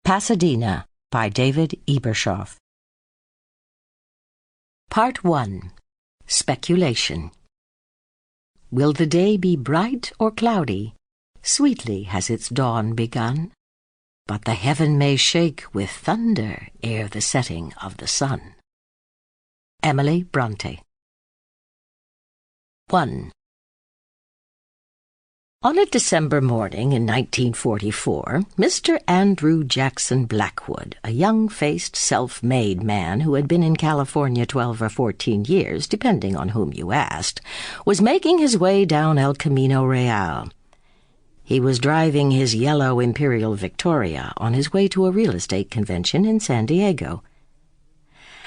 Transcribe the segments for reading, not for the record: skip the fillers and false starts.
Pasadena by David Ebershoff. Part 1. Speculation. Will the day be bright or cloudy? Sweetly has its dawn begun, but the heaven may shake with thunder ere the setting of the sun. Emily Bronte. 1. On a December morning in 1944, Mr. Andrew Jackson Blackwood, a young-faced, self-made man who had been in California 12 or 14 years, depending on whom you asked, was making his way down El Camino Real. He was driving his yellow Imperial Victoria on his way to a real estate convention in San Diego.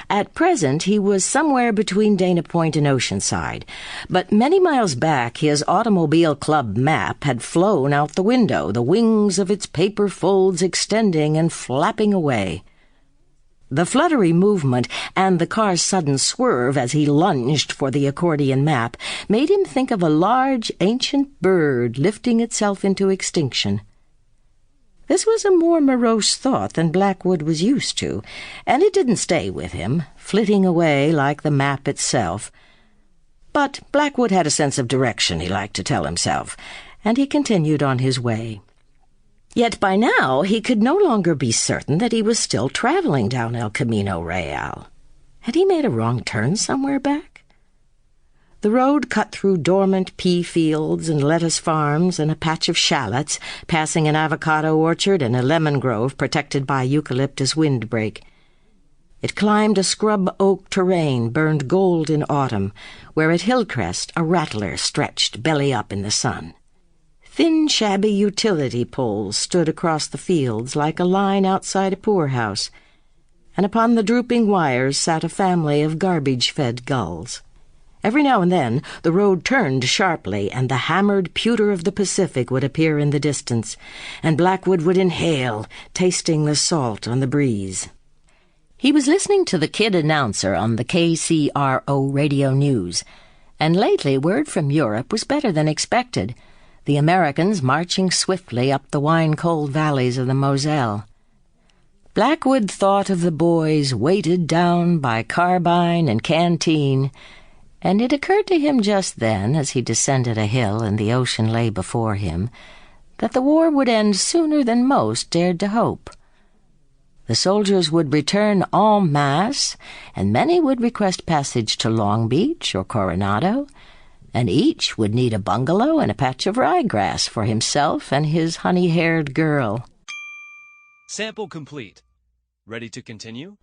At present, he was somewhere between Dana Point and Oceanside, but many miles back his automobile club map had flown out the window, the wings of its paper folds extending and flapping away. The fluttery movement and the car's sudden swerve as he lunged for the accordion map made him think of a large, ancient bird lifting itself into extinction. This was a more morose thought than Blackwood was used to, and it didn't stay with him, flitting away like the map itself. But Blackwood had a sense of direction, he liked to tell himself, and he continued on his way. Yet by now he could no longer be certain that he was still traveling down El Camino Real. Had he made a wrong turn somewhere back? The road cut through dormant pea fields and lettuce farms and a patch of shallots, passing an avocado orchard and a lemon grove protected by eucalyptus windbreak. It climbed a scrub oak terrain burned gold in autumn, where at Hillcrest a rattler stretched belly up in the sun. Thin, shabby utility poles stood across the fields like a line outside a poorhouse, and upon the drooping wires sat a family of garbage-fed gulls. Every now and then the road turned sharply, and the hammered pewter of the Pacific would appear in the distance, and Blackwood would inhale, tasting the salt on the breeze. He was listening to the kid announcer on the KCRO radio news, and lately word from Europe was better than expected, the Americans marching swiftly up the wine-cold valleys of the Moselle. Blackwood thought of the boys weighted down by carbine and canteen, and it occurred to him just then, as he descended a hill and the ocean lay before him, that the war would end sooner than most dared to hope. The soldiers would return en masse, and many would request passage to Long Beach or Coronado, and each would need a bungalow and a patch of ryegrass for himself and his honey-haired girl. Sample complete. Ready to continue?